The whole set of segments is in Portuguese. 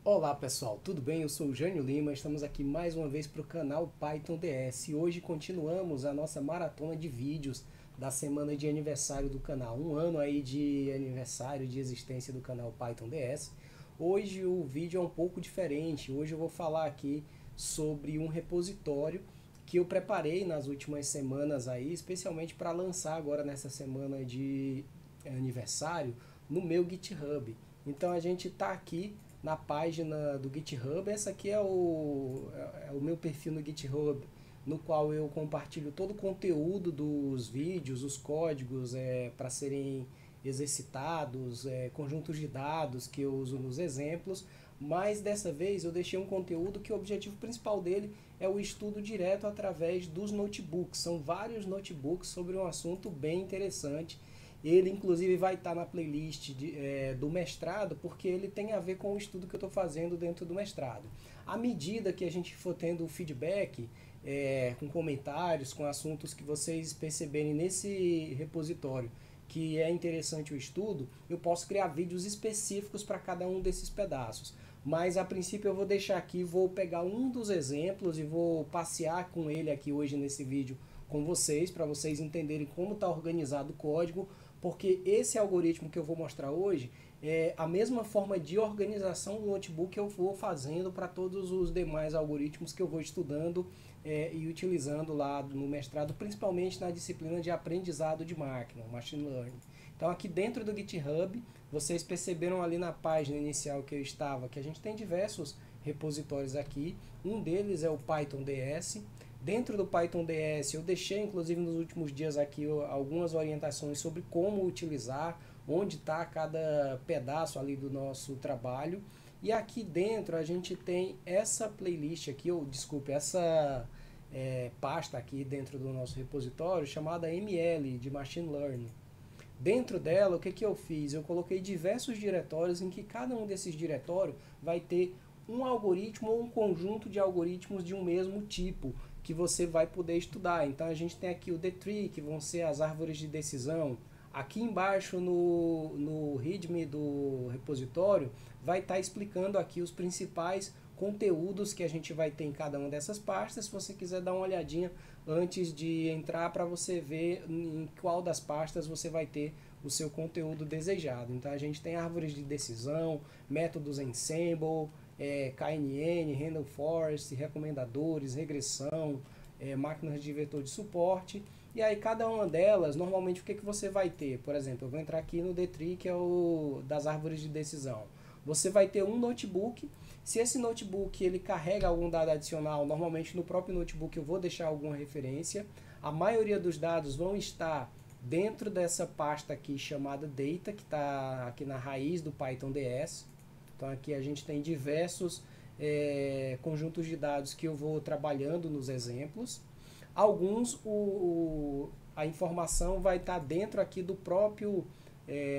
Olá pessoal, tudo bem? Eu sou o Jânio Lima, estamos aqui mais uma vez para o canal Python DS e hoje continuamos a nossa maratona de vídeos da semana de aniversário do canal. Um ano aí de aniversário de existência do canal Python DS. Hoje o vídeo é um pouco diferente, hoje eu vou falar aqui sobre um repositório que eu preparei nas últimas semanas aí, especialmente para lançar agora nessa semana de aniversário no meu GitHub. Então a gente está aqui na página do GitHub. Essa aqui é o meu perfil no GitHub, no qual eu compartilho todo o conteúdo dos vídeos, os códigos para serem exercitados, conjuntos de dados que eu uso nos exemplos, mas dessa vez eu deixei um conteúdo que o objetivo principal dele é o estudo direto através dos notebooks. São vários notebooks sobre um assunto bem interessante. Ele, inclusive, vai estar na playlist do mestrado, porque ele tem a ver com o estudo que eu estou fazendo dentro do mestrado. À medida que a gente for tendo feedback, com comentários, com assuntos que vocês perceberem nesse repositório que é interessante o estudo, eu posso criar vídeos específicos para cada um desses pedaços. Mas a princípio eu vou deixar aqui, vou pegar um dos exemplos e vou passear com ele aqui hoje nesse vídeo com vocês, para vocês entenderem como está organizado o código, porque esse algoritmo que eu vou mostrar hoje é a mesma forma de organização do notebook que eu vou fazendo para todos os demais algoritmos que eu vou estudando e utilizando lá no mestrado, principalmente na disciplina de aprendizado de máquina, Machine Learning. Então aqui dentro do GitHub, vocês perceberam ali na página inicial que eu estava, que a gente tem diversos repositórios aqui. Um deles é o Python DS. Dentro do Python DS eu deixei inclusive nos últimos dias aqui algumas orientações sobre como utilizar, onde está cada pedaço ali do nosso trabalho. E aqui dentro a gente tem essa playlist aqui, ou desculpe, essa pasta aqui dentro do nosso repositório chamada ML de Machine Learning. Dentro dela, o que, que eu fiz? Eu coloquei diversos diretórios em que cada um desses diretórios vai ter um algoritmo ou um conjunto de algoritmos de um mesmo tipo que você vai poder estudar. Então a gente tem aqui o The Tree, que vão ser as árvores de decisão. Aqui embaixo no README do repositório vai estar explicando aqui os principais conteúdos que a gente vai ter em cada uma dessas pastas. Se você quiser dar uma olhadinha antes de entrar para você ver em qual das pastas você vai ter o seu conteúdo desejado. Então a gente tem árvores de decisão, métodos Ensemble, KNN, Random Forest, recomendadores, regressão, máquinas de vetor de suporte. E aí cada uma delas, normalmente o que, que você vai ter? Por exemplo, eu vou entrar aqui no D-Tree, que é o das árvores de decisão. Você vai ter um notebook. Se esse notebook ele carrega algum dado adicional, normalmente no próprio notebook eu vou deixar alguma referência. A maioria dos dados vão estar dentro dessa pasta aqui chamada Data, que está aqui na raiz do Python DS. Então aqui a gente tem diversos conjuntos de dados que eu vou trabalhando nos exemplos. Alguns a informação vai estar dentro aqui do próprio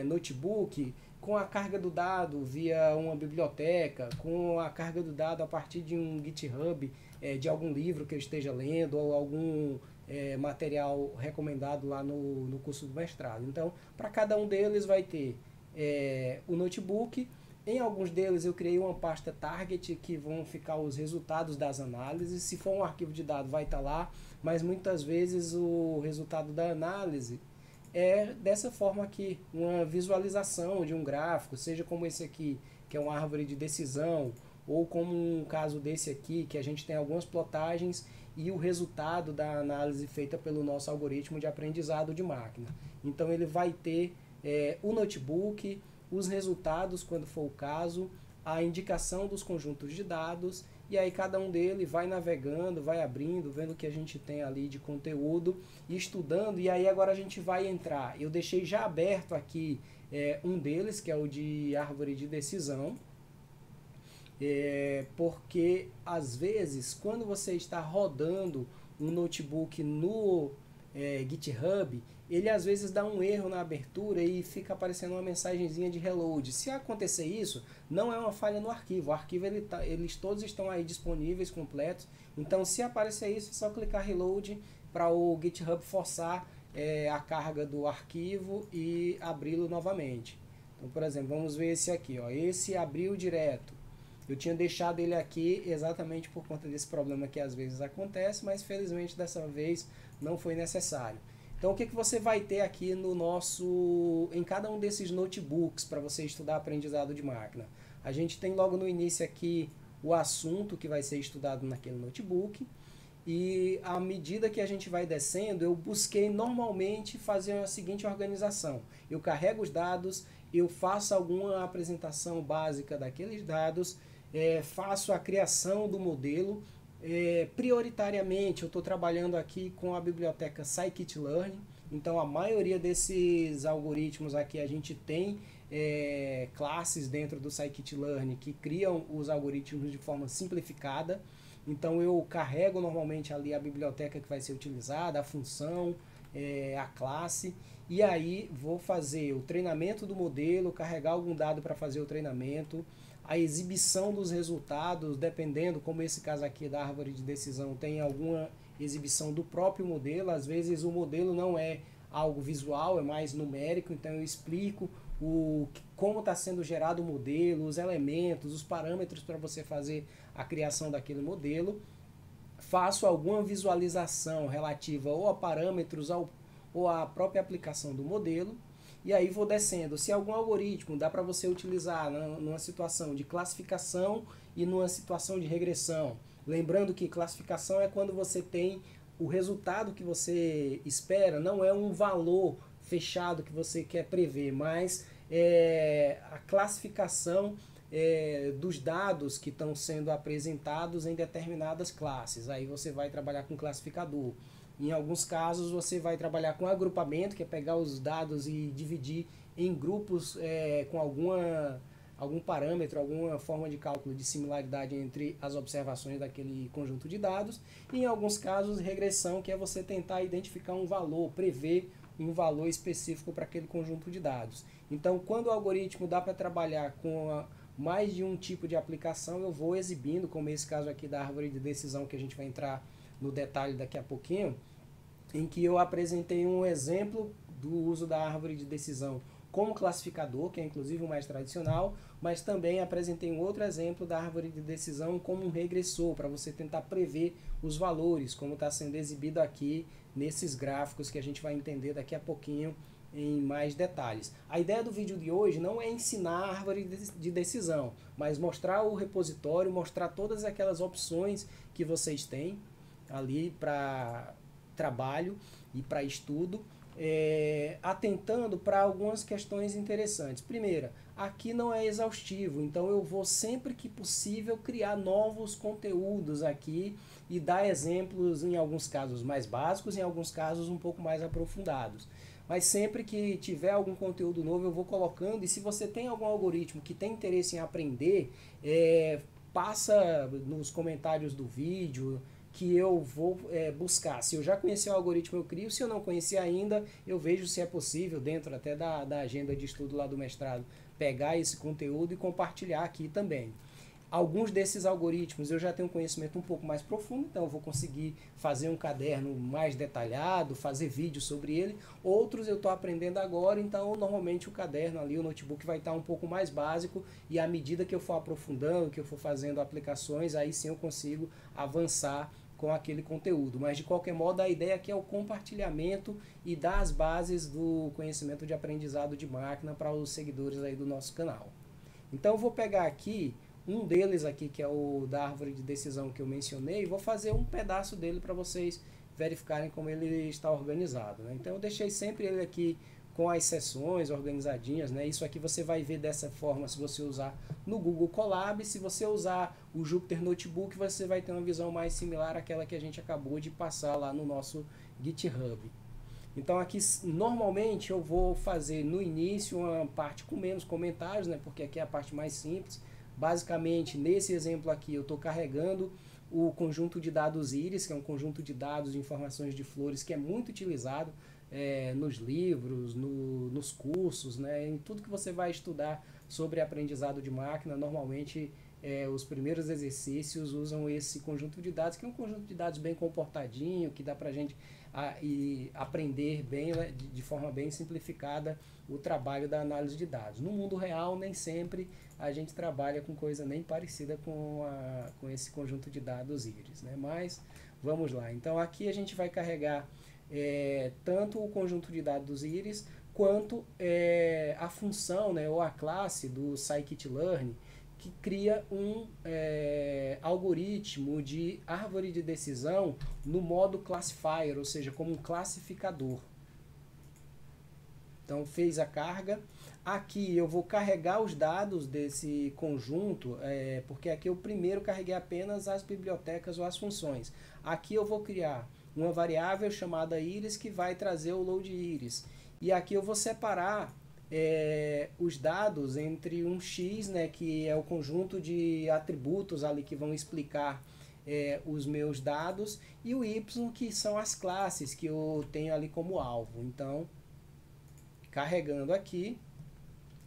notebook, com a carga do dado via uma biblioteca, com a carga do dado a partir de um GitHub, de algum livro que eu esteja lendo ou algum material recomendado lá no curso do mestrado. Então, para cada um deles vai ter o notebook. Em alguns deles eu criei uma pasta target que vão ficar os resultados das análises. Se for um arquivo de dados vai estar lá, mas muitas vezes o resultado da análise é dessa forma aqui, uma visualização de um gráfico, seja como esse aqui, que é uma árvore de decisão, ou como um caso desse aqui, que a gente tem algumas plotagens e o resultado da análise feita pelo nosso algoritmo de aprendizado de máquina. Então ele vai ter o notebook, os resultados, quando for o caso, a indicação dos conjuntos de dados, e aí cada um deles vai navegando, vai abrindo, vendo o que a gente tem ali de conteúdo e estudando. E aí agora a gente vai entrar. Eu deixei já aberto aqui um deles, que é o de árvore de decisão, porque às vezes quando você está rodando um notebook no GitHub, ele às vezes dá um erro na abertura e fica aparecendo uma mensagenzinha de reload. Se acontecer isso, não é uma falha no arquivo. O arquivo eles todos estão aí disponíveis, completos. Então, se aparecer isso, é só clicar reload para o GitHub forçar a carga do arquivo e abri-lo novamente. Então, por exemplo, vamos ver esse aqui. Ó. Esse abriu direto. Eu tinha deixado ele aqui exatamente por conta desse problema que às vezes acontece, mas felizmente dessa vez não foi necessário. Então o que você vai ter aqui em cada um desses notebooks para você estudar aprendizado de máquina? A gente tem logo no início aqui o assunto que vai ser estudado naquele notebook. E à medida que a gente vai descendo, eu busquei normalmente fazer a seguinte organização. Eu carrego os dados, eu faço alguma apresentação básica daqueles dados, faço a criação do modelo. Prioritariamente, eu estou trabalhando aqui com a biblioteca Scikit-Learn. Então, a maioria desses algoritmos aqui a gente tem classes dentro do Scikit-Learn que criam os algoritmos de forma simplificada. Então eu carrego normalmente ali a biblioteca que vai ser utilizada, a função, a classe, e aí vou fazer o treinamento do modelo, carregar algum dado para fazer o treinamento, a exibição dos resultados, dependendo, como esse caso aqui da árvore de decisão, tem alguma exibição do próprio modelo. Às vezes o modelo não é algo visual, é mais numérico, então eu explico como está sendo gerado o modelo, os elementos, os parâmetros para você fazer a criação daquele modelo. Faço alguma visualização relativa ou a parâmetros ou à própria aplicação do modelo. E aí vou descendo. Se algum algoritmo dá para você utilizar numa situação de classificação e numa situação de regressão. Lembrando que classificação é quando você tem o resultado que você espera, não é um valor fechado que você quer prever, mas a classificação dos dados que estão sendo apresentados em determinadas classes. Aí você vai trabalhar com classificador. Em alguns casos você vai trabalhar com agrupamento, que é pegar os dados e dividir em grupos com algum parâmetro, alguma forma de cálculo de similaridade entre as observações daquele conjunto de dados. E em alguns casos regressão, que é você tentar identificar um valor, prever um valor específico para aquele conjunto de dados. Então, quando o algoritmo dá para trabalhar com mais de um tipo de aplicação, eu vou exibindo, como esse caso aqui da árvore de decisão, que a gente vai entrar no detalhe daqui a pouquinho, em que eu apresentei um exemplo do uso da árvore de decisão como classificador, que é inclusive o mais tradicional, mas também apresentei um outro exemplo da árvore de decisão como um regressor, para você tentar prever os valores, como está sendo exibido aqui nesses gráficos que a gente vai entender daqui a pouquinho em mais detalhes. A ideia do vídeo de hoje não é ensinar a árvore de decisão, mas mostrar o repositório, mostrar todas aquelas opções que vocês têm ali para trabalho e para estudo, atentando para algumas questões interessantes. Primeira, aqui não é exaustivo, então eu vou sempre que possível criar novos conteúdos aqui e dar exemplos, em alguns casos mais básicos, em alguns casos um pouco mais aprofundados. Mas sempre que tiver algum conteúdo novo eu vou colocando, e se você tem algum algoritmo que tem interesse em aprender, passa nos comentários do vídeo, que eu vou buscar. Se eu já conheci o algoritmo, eu crio. Se eu não conheci ainda, eu vejo se é possível, dentro até da agenda de estudo lá do mestrado, pegar esse conteúdo e compartilhar aqui também. Alguns desses algoritmos eu já tenho um conhecimento um pouco mais profundo, então eu vou conseguir fazer um caderno mais detalhado, fazer vídeo sobre ele. Outros eu estou aprendendo agora, então normalmente o caderno ali, o notebook vai estar um pouco mais básico, e à medida que eu for aprofundando, que eu for fazendo aplicações, aí sim eu consigo avançar com aquele conteúdo. Mas de qualquer modo a ideia aqui é o compartilhamento e dar as bases do conhecimento de aprendizado de máquina para os seguidores aí do nosso canal. Então eu vou pegar aqui um deles aqui, que é o da árvore de decisão que eu mencionei, e vou fazer um pedaço dele para vocês verificarem como ele está organizado, né? Então eu deixei sempre ele aqui com as seções organizadinhas, né? Isso aqui você vai ver dessa forma se você usar no Google Colab. Se você usar o Jupyter Notebook, você vai ter uma visão mais similar àquela que a gente acabou de passar lá no nosso GitHub. Então aqui normalmente eu vou fazer no início uma parte com menos comentários, né? Porque aqui é a parte mais simples. Basicamente, nesse exemplo aqui, eu estou carregando o conjunto de dados íris, que é um conjunto de dados de informações de flores que é muito utilizado nos livros, nos cursos, né, em tudo que você vai estudar sobre aprendizado de máquina. Normalmente os primeiros exercícios usam esse conjunto de dados, que é um conjunto de dados bem comportadinho, que dá para a gente aprender bem, né, de forma bem simplificada o trabalho da análise de dados. No mundo real, nem sempre a gente trabalha com coisa nem parecida com esse conjunto de dados íris, né? Mas vamos lá. Então aqui a gente vai carregar tanto o conjunto de dados íris quanto a função, né, ou a classe do scikit-learn, que cria um algoritmo de árvore de decisão no modo classifier, ou seja, como um classificador. Então fez a carga. Aqui eu vou carregar os dados desse conjunto, porque aqui eu primeiro carreguei apenas as bibliotecas ou as funções. Aqui eu vou criar uma variável chamada íris que vai trazer o load íris. E aqui eu vou separar os dados entre um x, né, que é o conjunto de atributos ali que vão explicar os meus dados, e o y, que são as classes que eu tenho ali como alvo. Então, carregando aqui.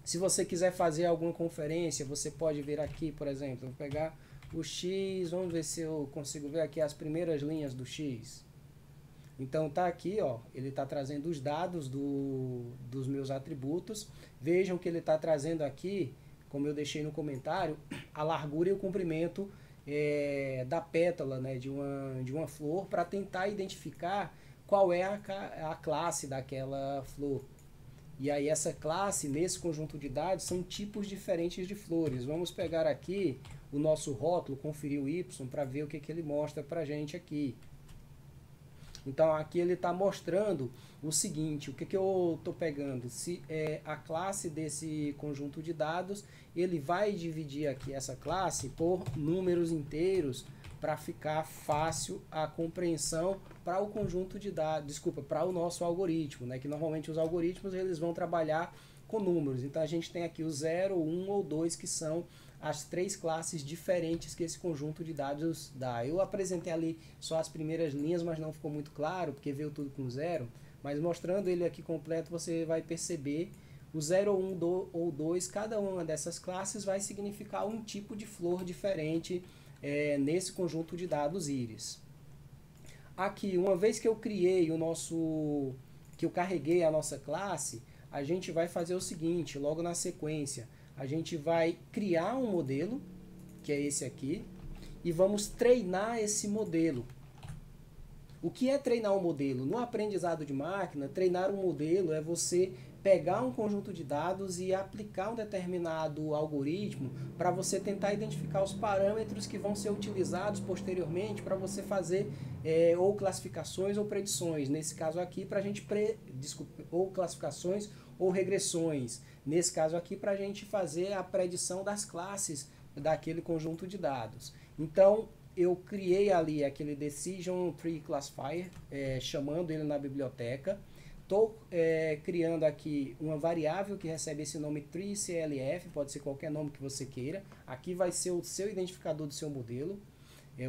Se você quiser fazer alguma conferência, você pode vir aqui, por exemplo, vou pegar o x, vamos ver se eu consigo ver aqui as primeiras linhas do x. Então tá aqui, ó, ele está trazendo os dados dos meus atributos. Vejam que ele está trazendo aqui, como eu deixei no comentário, a largura e o comprimento da pétala, né, de uma flor, para tentar identificar qual é a classe daquela flor. E aí essa classe, nesse conjunto de dados, são tipos diferentes de flores. Vamos pegar aqui o nosso rótulo, conferir o y, para ver o que ele mostra para a gente aqui. Então aqui ele está mostrando o seguinte, o que eu estou pegando? Se a classe desse conjunto de dados, ele vai dividir aqui essa classe por números inteiros para ficar fácil a compreensão para o conjunto de dados, desculpa, para o nosso algoritmo, né? Que normalmente os algoritmos eles vão trabalhar com números. Então a gente tem aqui o 0, 1 ou 2, que são as três classes diferentes que esse conjunto de dados dá. Eu apresentei ali só as primeiras linhas, mas não ficou muito claro, porque veio tudo com 0. Mas mostrando ele aqui completo, você vai perceber o 0, 1 ou 2, cada uma dessas classes vai significar um tipo de flor diferente nesse conjunto de dados íris. Aqui, uma vez que eu criei que eu carreguei a nossa classe, a gente vai fazer o seguinte, logo na sequência. A gente vai criar um modelo, que é esse aqui, e vamos treinar esse modelo. O que é treinar um modelo? No aprendizado de máquina, treinar um modelo é você pegar um conjunto de dados e aplicar um determinado algoritmo para você tentar identificar os parâmetros que vão ser utilizados posteriormente para você fazer ou classificações ou predições. Nesse caso aqui, para a gente ou classificações ou regressões. Nesse caso aqui, para a gente fazer a predição das classes daquele conjunto de dados. Então, eu criei ali aquele Decision Tree Classifier, chamando ele na biblioteca. Estou criando aqui uma variável que recebe esse nome treeCLF, pode ser qualquer nome que você queira. Aqui vai ser o seu identificador do seu modelo,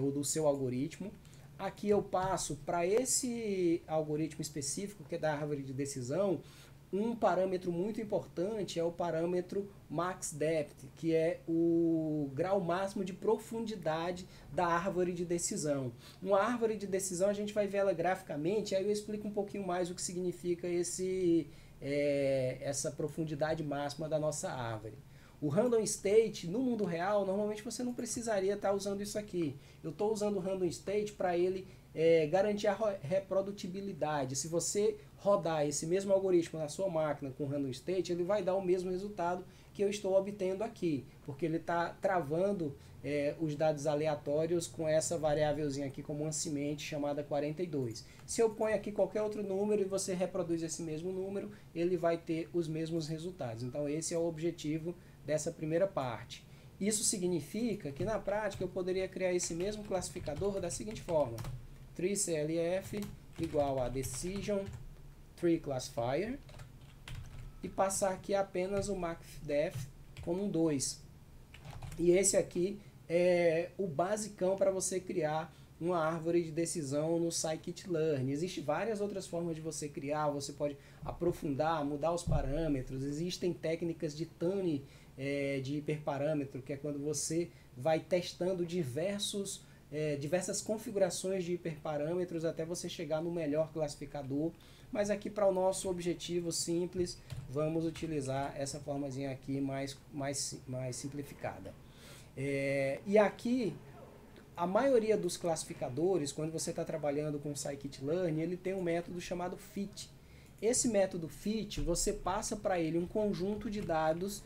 ou do seu algoritmo. Aqui eu passo para esse algoritmo específico, que é da árvore de decisão, um parâmetro muito importante é o parâmetro max depth, que é o grau máximo de profundidade da árvore de decisão. Uma árvore de decisão a gente vai ver ela graficamente, aí eu explico um pouquinho mais o que significa essa profundidade máxima da nossa árvore. O random state, no mundo real, normalmente você não precisaria estar usando isso aqui. Eu estou usando o random state para ele garantir a reprodutibilidade. Se você rodar esse mesmo algoritmo na sua máquina com random state, ele vai dar o mesmo resultado que eu estou obtendo aqui, porque ele está travando os dados aleatórios com essa variávelzinha aqui como uma semente chamada 42. Se eu ponho aqui qualquer outro número e você reproduz esse mesmo número, ele vai ter os mesmos resultados. Então esse é o objetivo dessa primeira parte. Isso significa que na prática eu poderia criar esse mesmo classificador da seguinte forma: treeCLF igual a Decision Tree Classifier e passar aqui apenas o maxDef como um 2. E esse aqui é o basicão para você criar uma árvore de decisão no scikit-learn. Existem várias outras formas de você criar, você pode aprofundar, mudar os parâmetros, existem técnicas de tuning de hiperparâmetro, que é quando você vai testando diversas configurações de hiperparâmetros até você chegar no melhor classificador. Mas aqui, para o nosso objetivo simples, vamos utilizar essa formazinha aqui mais simplificada. E aqui, a maioria dos classificadores, quando você está trabalhando com o scikit-learn, ele tem um método chamado fit. Esse método fit, você passa para ele um conjunto de dados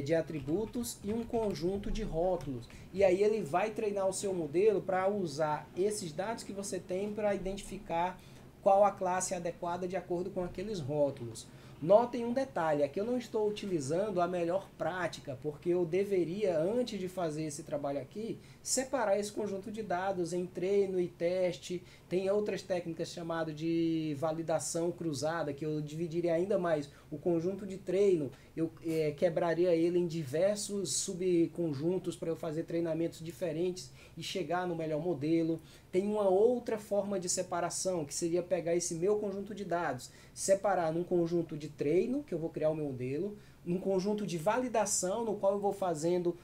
de atributos e um conjunto de rótulos. E aí ele vai treinar o seu modelo para usar esses dados que você tem para identificar qual a classe adequada de acordo com aqueles rótulos. Notem um detalhe, aqui eu não estou utilizando a melhor prática, porque eu deveria, antes de fazer esse trabalho aqui, separar esse conjunto de dados em treino e teste. Tem outras técnicas chamadas de validação cruzada, que eu dividiria ainda mais o conjunto de treino, eu quebraria ele em diversos subconjuntos para eu fazer treinamentos diferentes e chegar no melhor modelo. Tem uma outra forma de separação, que seria pegar esse meu conjunto de dados, separar num conjunto de treino, que eu vou criar o meu modelo, num conjunto de validação, no qual eu vou fazendo,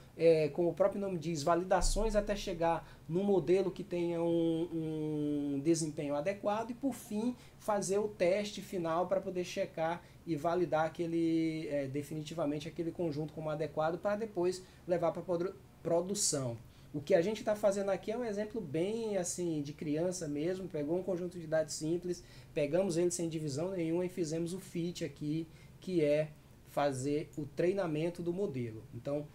como o próprio nome diz, validações até chegar num modelo que tenha um desempenho adequado e, por fim, fazer o teste final para poder checar e validar definitivamente aquele conjunto como adequado para depois levar para produção. O que a gente está fazendo aqui é um exemplo bem assim de criança mesmo, pegou um conjunto de dados simples, pegamos ele sem divisão nenhuma e fizemos o fit aqui, que é fazer o treinamento do modelo. Então,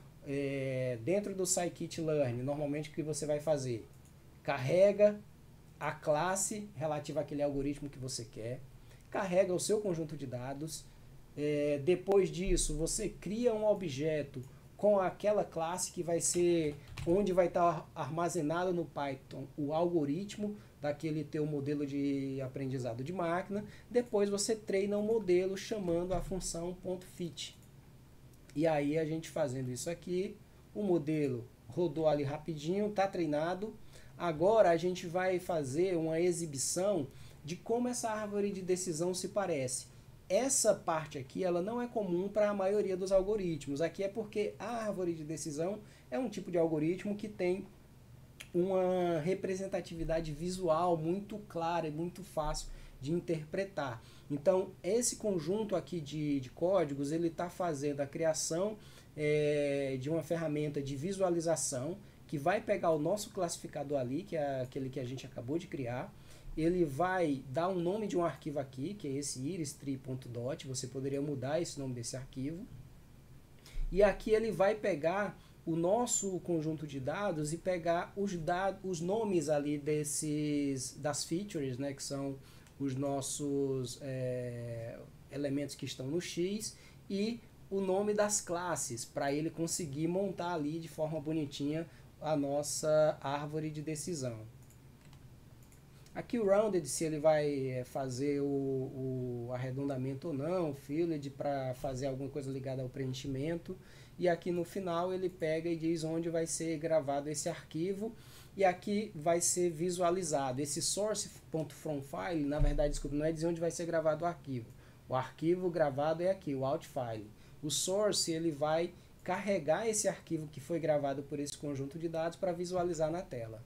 dentro do scikit-learn, normalmente o que você vai fazer? Carrega a classe relativa àquele algoritmo que você quer, carrega o seu conjunto de dados, depois disso você cria um objeto com aquela classe que vai ser onde vai estar armazenado no Python o algoritmo daquele teu modelo de aprendizado de máquina. Depois você treina o modelo chamando a função .fit. E aí a gente fazendo isso aqui, o modelo rodou ali rapidinho, está treinado. Agora a gente vai fazer uma exibição de como essa árvore de decisão se parece. Essa parte aqui ela não é comum para a maioria dos algoritmos. Aqui é porque a árvore de decisão é um tipo de algoritmo que tem uma representatividade visual muito clara e muito fácil de interpretar. Então, esse conjunto aqui de códigos, ele está fazendo a criação de uma ferramenta de visualização que vai pegar o nosso classificador ali, que é aquele que a gente acabou de criar. Ele vai dar um nome de um arquivo aqui, que é esse iristree.dot, você poderia mudar esse nome desse arquivo. E aqui ele vai pegar o nosso conjunto de dados e pegar os nomes ali das features, né, que são os nossos elementos que estão no X, e o nome das classes, para ele conseguir montar ali de forma bonitinha a nossa árvore de decisão. Aqui o rounded, se ele vai fazer o arredondamento ou não, o filled para fazer alguma coisa ligada ao preenchimento. E aqui no final ele pega e diz onde vai ser gravado esse arquivo. E aqui vai ser visualizado. Esse source.fromFile, na verdade, desculpa, não é dizer onde vai ser gravado o arquivo. O arquivo gravado é aqui, o outFile. O source, ele vai carregar esse arquivo que foi gravado por esse conjunto de dados para visualizar na tela.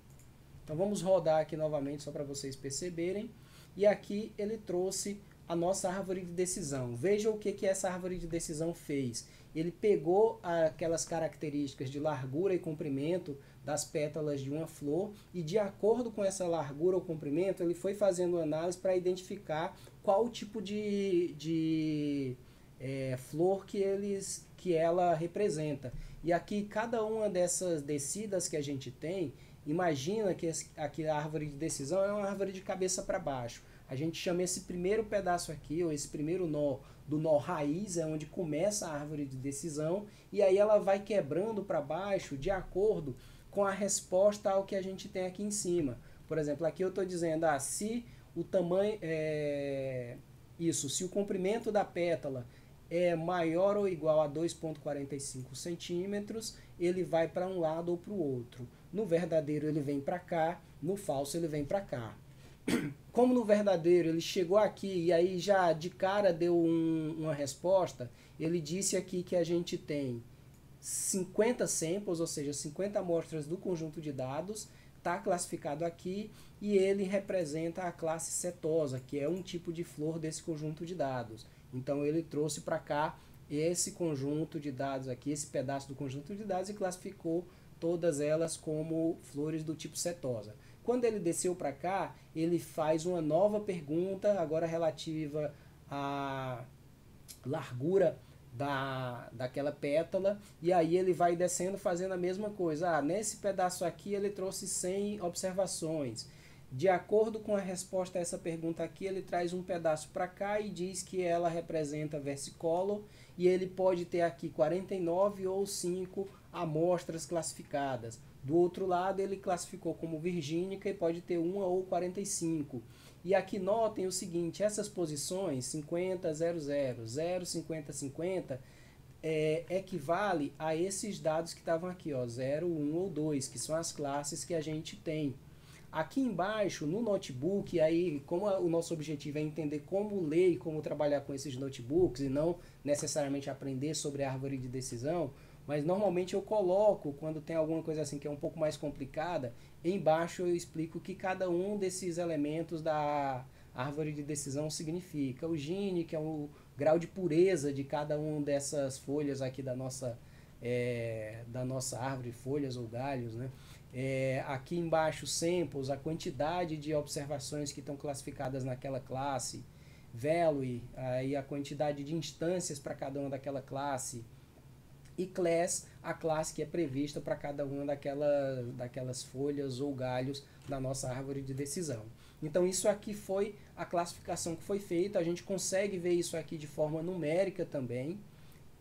Então vamos rodar aqui novamente só para vocês perceberem. E aqui ele trouxe a nossa árvore de decisão. Veja o que essa árvore de decisão fez. Ele pegou aquelas características de largura e comprimento das pétalas de uma flor e, de acordo com essa largura ou comprimento, ele foi fazendo análise para identificar qual tipo de flor que ela representa. E aqui cada uma dessas descidas que a gente tem, imagina que a árvore de decisão é uma árvore de cabeça para baixo. A gente chama esse primeiro pedaço aqui, ou esse primeiro nó, do nó raiz, é onde começa a árvore de decisão, e aí ela vai quebrando para baixo de acordo com a resposta ao que a gente tem aqui em cima. Por exemplo, aqui eu estou dizendo, se o tamanho se o comprimento da pétala é maior ou igual a 2,45 centímetros, ele vai para um lado ou para o outro. No verdadeiro ele vem para cá, no falso ele vem para cá. Como no verdadeiro ele chegou aqui e aí já de cara deu uma resposta, ele disse aqui que a gente tem 50 samples, ou seja, 50 amostras do conjunto de dados, está classificado aqui e ele representa a classe setosa, que é um tipo de flor desse conjunto de dados. Então ele trouxe para cá esse conjunto de dados aqui, esse pedaço do conjunto de dados e classificou todas elas como flores do tipo setosa. Quando ele desceu para cá, ele faz uma nova pergunta, agora relativa à largura daquela pétala, e aí ele vai descendo fazendo a mesma coisa. Nesse pedaço aqui ele trouxe 100 observações. De acordo com a resposta a essa pergunta aqui, ele traz um pedaço para cá e diz que ela representa versicolor, e ele pode ter aqui 49 ou 5 amostras classificadas. Do outro lado ele classificou como virgínica e pode ter 1 ou 45. E aqui notem o seguinte, essas posições 50, 00, 0, 50, 50, equivale a esses dados que estavam aqui, ó, 0, 1 ou 2, que são as classes que a gente tem. Aqui embaixo, no notebook, aí como o nosso objetivo é entender como ler e como trabalhar com esses notebooks e não necessariamente aprender sobre a árvore de decisão, mas normalmente eu coloco, quando tem alguma coisa assim que é um pouco mais complicada, embaixo eu explico o que cada um desses elementos da árvore de decisão significa. O Gini, que é o grau de pureza de cada uma dessas folhas aqui da nossa árvore, folhas ou galhos, né? Aqui embaixo, samples, a quantidade de observações que estão classificadas naquela classe, value, aí a quantidade de instâncias para cada uma daquela classe, e class, a classe que é prevista para cada uma daquelas folhas ou galhos da nossa árvore de decisão. Então isso aqui foi a classificação que foi feita, a gente consegue ver isso aqui de forma numérica também.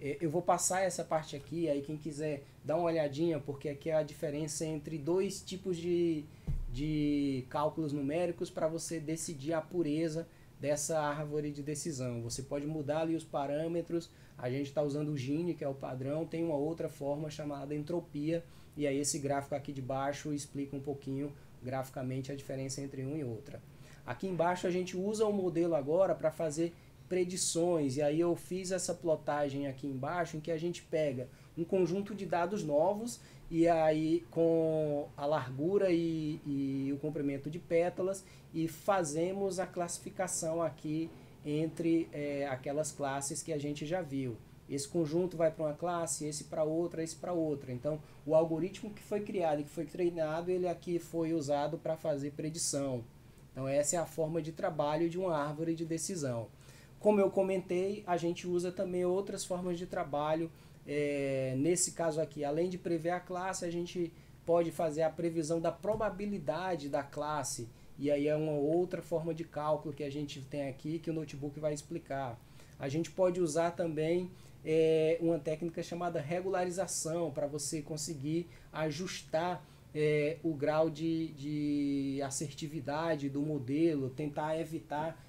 Eu vou passar essa parte aqui, aí quem quiser dar uma olhadinha, porque aqui é a diferença entre dois tipos de cálculos numéricos para você decidir a pureza dessa árvore de decisão. Você pode mudar ali os parâmetros, a gente está usando o Gini, que é o padrão, tem uma outra forma chamada entropia, e aí esse gráfico aqui de baixo explica um pouquinho graficamente a diferença entre uma e outra. Aqui embaixo a gente usa o modelo agora para fazer predições, e aí eu fiz essa plotagem aqui embaixo em que a gente pega um conjunto de dados novos e aí com a largura e o comprimento de pétalas e fazemos a classificação aqui entre aquelas classes que a gente já viu. Esse conjunto vai para uma classe, esse para outra, esse para outra. Então o algoritmo que foi criado e que foi treinado, ele aqui foi usado para fazer predição. Então essa é a forma de trabalho de uma árvore de decisão. Como eu comentei, a gente usa também outras formas de trabalho. Nesse caso aqui, além de prever a classe, a gente pode fazer a previsão da probabilidade da classe. E aí é uma outra forma de cálculo que a gente tem aqui, que o notebook vai explicar. A gente pode usar também uma técnica chamada regularização, para você conseguir ajustar o grau de assertividade do modelo, tentar evitar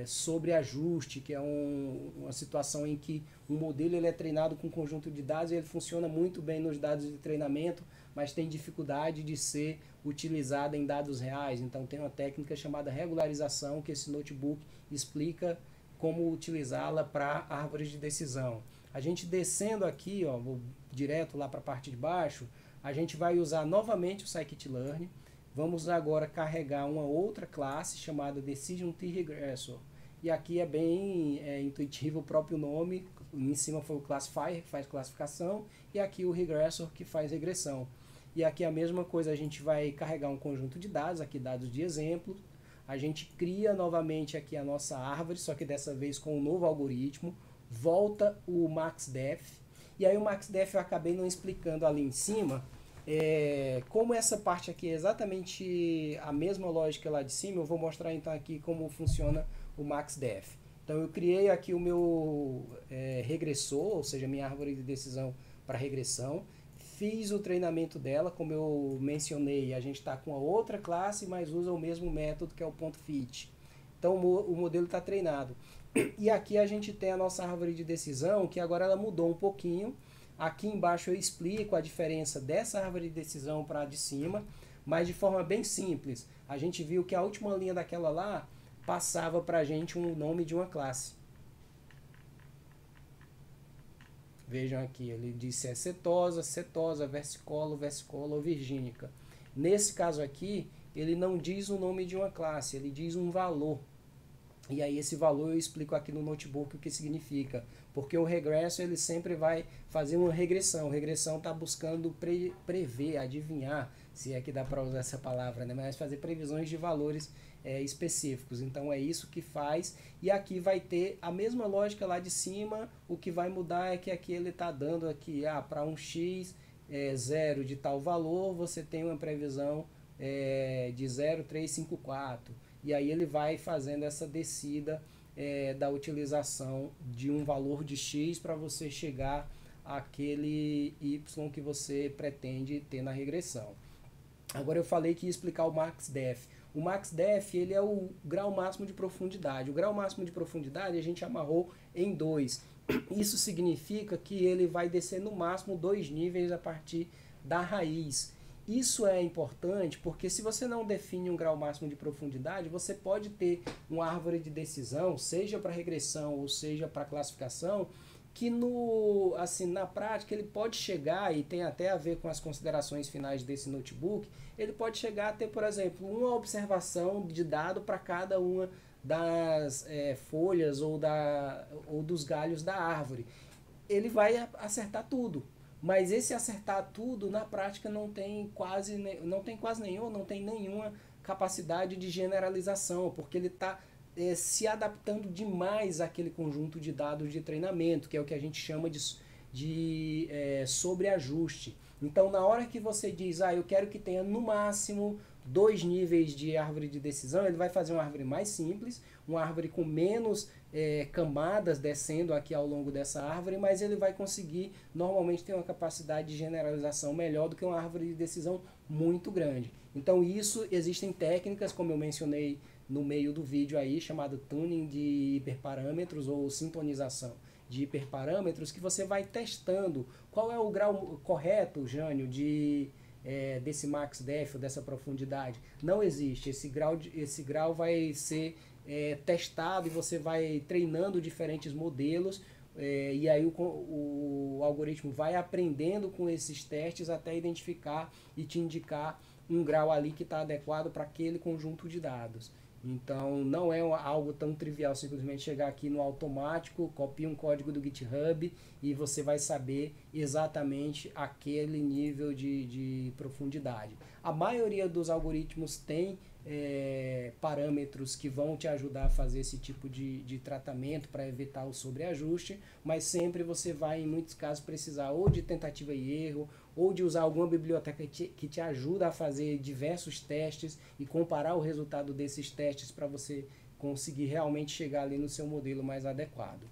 sobreajuste, que é uma situação em que um modelo ele é treinado com um conjunto de dados e ele funciona muito bem nos dados de treinamento, mas tem dificuldade de ser utilizado em dados reais. Então tem uma técnica chamada regularização, que esse notebook explica como utilizá-la para árvores de decisão. A gente descendo aqui, ó, vou direto lá para a parte de baixo, a gente vai usar novamente o scikit-learn. Vamos agora carregar uma outra classe chamada Decision Tree Regressor. E aqui é bem intuitivo o próprio nome. Em cima foi o Classifier, que faz classificação, e aqui o Regressor, que faz regressão. E aqui a mesma coisa, a gente vai carregar um conjunto de dados, aqui dados de exemplo. A gente cria novamente aqui a nossa árvore, só que dessa vez com um novo algoritmo. Volta o MaxDef. E aí o MaxDef eu acabei não explicando ali em cima. Como essa parte aqui é exatamente a mesma lógica lá de cima, eu vou mostrar então aqui como funciona o MaxDef. Então eu criei aqui o meu regressor, ou seja, minha árvore de decisão para regressão. Fiz o treinamento dela, como eu mencionei, a gente está com a outra classe, mas usa o mesmo método que é o .fit. Então o modelo está treinado. E aqui a gente tem a nossa árvore de decisão, que agora ela mudou um pouquinho. Aqui embaixo eu explico a diferença dessa árvore de decisão para a de cima, mas de forma bem simples. A gente viu que a última linha daquela lá passava para a gente um nome de uma classe. Vejam aqui, ele diz se é cetosa, cetosa, versicolo, versicolo ou virgínica. Nesse caso aqui, ele não diz o nome de uma classe, ele diz um valor. E aí esse valor eu explico aqui no notebook o que significa. Porque o regresso ele sempre vai fazer uma regressão. Regressão está buscando prever, adivinhar, se é que dá para usar essa palavra, né? Mas fazer previsões de valores específicos. Então é isso que faz. E aqui vai ter a mesma lógica lá de cima. O que vai mudar é que aqui ele está dando aqui, para um x zero de tal valor, você tem uma previsão de 0,354. E aí ele vai fazendo essa descida da utilização de um valor de x para você chegar àquele y que você pretende ter na regressão. Agora eu falei que ia explicar o MaxDef. O MaxDef ele é o grau máximo de profundidade. O grau máximo de profundidade a gente amarrou em 2. Isso significa que ele vai descer no máximo 2 níveis a partir da raiz. Isso é importante porque se você não define um grau máximo de profundidade, você pode ter uma árvore de decisão, seja para regressão ou seja para classificação, que na prática ele pode chegar, e tem até a ver com as considerações finais desse notebook, ele pode chegar a ter, por exemplo, uma observação de dado para cada uma das folhas ou dos galhos da árvore. Ele vai acertar tudo. Mas esse acertar tudo, na prática, não tem quase nenhuma, não tem nenhuma capacidade de generalização, porque ele está se adaptando demais àquele conjunto de dados de treinamento, que é o que a gente chama de sobreajuste. Então, na hora que você diz, eu quero que tenha no máximo 2 níveis de árvore de decisão, ele vai fazer uma árvore mais simples, uma árvore com menos camadas descendo aqui ao longo dessa árvore, mas ele vai conseguir normalmente ter uma capacidade de generalização melhor do que uma árvore de decisão muito grande. Então isso, existem técnicas, como eu mencionei no meio do vídeo aí, chamado tuning de hiperparâmetros ou sintonização de hiperparâmetros, que você vai testando qual é o grau correto, Jânio, desse MaxDef, dessa profundidade. Não existe, esse grau vai ser testado e você vai treinando diferentes modelos e aí o algoritmo vai aprendendo com esses testes até identificar e te indicar um grau ali que está adequado para aquele conjunto de dados. Então não é algo tão trivial simplesmente chegar aqui no automático, copia um código do GitHub e você vai saber exatamente aquele nível de profundidade. A maioria dos algoritmos tem parâmetros que vão te ajudar a fazer esse tipo de tratamento para evitar o sobreajuste, mas sempre você vai, em muitos casos, precisar ou de tentativa e erro, ou de usar alguma biblioteca que te ajuda a fazer diversos testes e comparar o resultado desses testes para você conseguir realmente chegar ali no seu modelo mais adequado.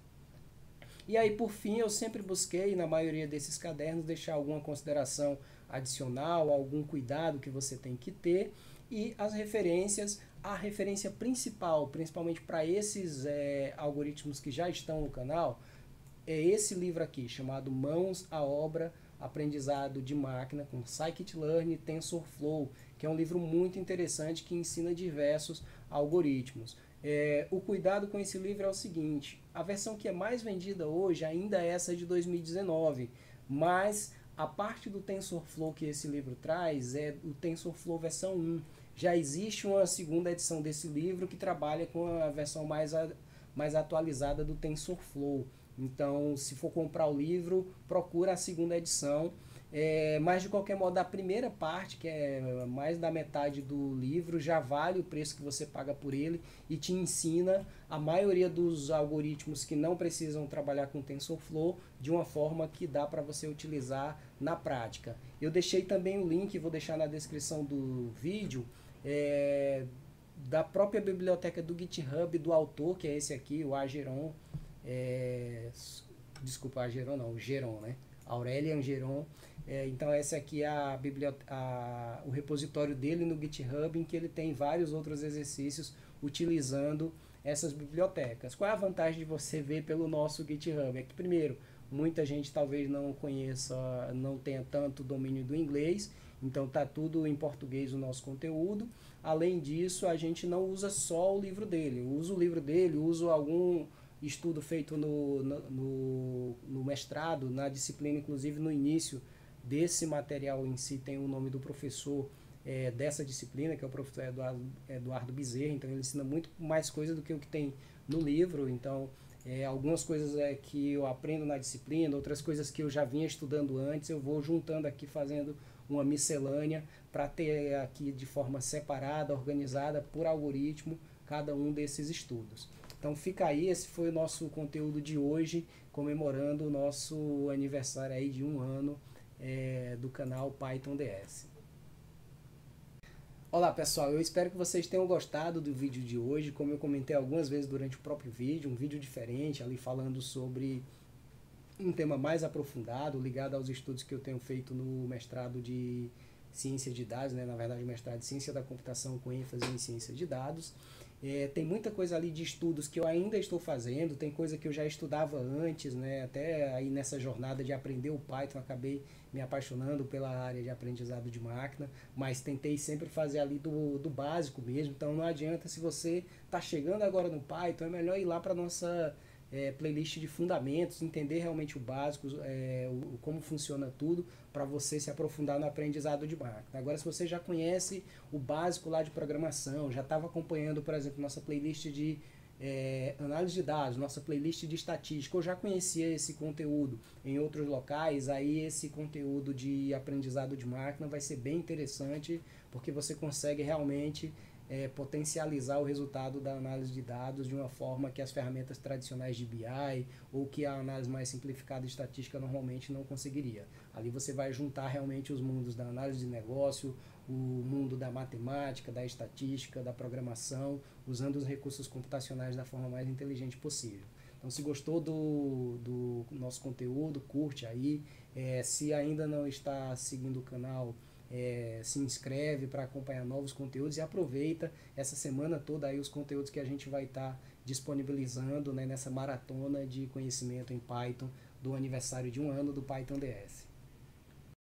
E aí, por fim, eu sempre busquei, na maioria desses cadernos, deixar alguma consideração adicional, algum cuidado que você tem que ter, e as referências, a referência principal, principalmente para esses algoritmos que já estão no canal, é esse livro aqui, chamado Mãos à Obra, Aprendizado de Máquina, com Scikit-Learn e TensorFlow, que é um livro muito interessante que ensina diversos algoritmos. O cuidado com esse livro é o seguinte, a versão que é mais vendida hoje ainda é essa de 2019, mas a parte do TensorFlow que esse livro traz é o TensorFlow versão 1. Já existe uma segunda edição desse livro que trabalha com a versão mais atualizada do TensorFlow. Então, se for comprar o livro, procura a segunda edição. Mas, de qualquer modo, a primeira parte, que é mais da metade do livro, já vale o preço que você paga por ele e te ensina a maioria dos algoritmos que não precisam trabalhar com TensorFlow de uma forma que dá para você utilizar na prática. Eu deixei também o link, vou deixar na descrição do vídeo, da própria biblioteca do GitHub do autor, que é esse aqui, o Ageron. Desculpa, Ageron não, o Geron, né? Aurelian Geron. Então essa aqui é o repositório dele no GitHub, em que ele tem vários outros exercícios utilizando essas bibliotecas. Qual é a vantagem de você ver pelo nosso GitHub? É que, primeiro, muita gente talvez não conheça, não tenha tanto domínio do inglês, então está tudo em português o nosso conteúdo. Além disso, a gente não usa só o livro dele, eu uso o livro dele, uso estudo feito no mestrado, na disciplina, inclusive no início desse material em si tem o nome do professor dessa disciplina, que é o professor Eduardo Bezerra. Então ele ensina muito mais coisa do que o que tem no livro. Então algumas coisas que eu aprendo na disciplina, outras coisas que eu já vinha estudando antes, eu vou juntando aqui, fazendo uma miscelânea para ter aqui de forma separada, organizada por algoritmo, cada um desses estudos. Então fica aí, esse foi o nosso conteúdo de hoje, comemorando o nosso aniversário aí de 1 ano do canal Python DS. Olá pessoal, eu espero que vocês tenham gostado do vídeo de hoje. Como eu comentei algumas vezes durante o próprio vídeo, um vídeo diferente, ali falando sobre um tema mais aprofundado, ligado aos estudos que eu tenho feito no mestrado de ciência de dados, né? Na verdade o mestrado de ciência da computação com ênfase em ciência de dados. Tem muita coisa ali de estudos que eu ainda estou fazendo, tem coisa que eu já estudava antes, né? Até aí nessa jornada de aprender o Python, acabei me apaixonando pela área de aprendizado de máquina, mas tentei sempre fazer ali do básico mesmo. Então não adianta, se você está chegando agora no Python, é melhor ir lá para a nossa playlist de fundamentos, entender realmente o básico, como funciona tudo, para você se aprofundar no aprendizado de máquina. Agora, se você já conhece o básico lá de programação, já estava acompanhando, por exemplo, nossa playlist de análise de dados, nossa playlist de estatística, eu já conhecia esse conteúdo em outros locais, aí esse conteúdo de aprendizado de máquina vai ser bem interessante, porque você consegue realmente potencializar o resultado da análise de dados de uma forma que as ferramentas tradicionais de BI ou que a análise mais simplificada de estatística normalmente não conseguiria. Ali você vai juntar realmente os mundos da análise de negócio, o mundo da matemática, da estatística, da programação, usando os recursos computacionais da forma mais inteligente possível. Então, se gostou do nosso conteúdo, curte aí. Se ainda não está seguindo o canal, se inscreve para acompanhar novos conteúdos e aproveita essa semana toda aí os conteúdos que a gente vai estar disponibilizando, né, nessa maratona de conhecimento em Python do aniversário de 1 ano do Python DS.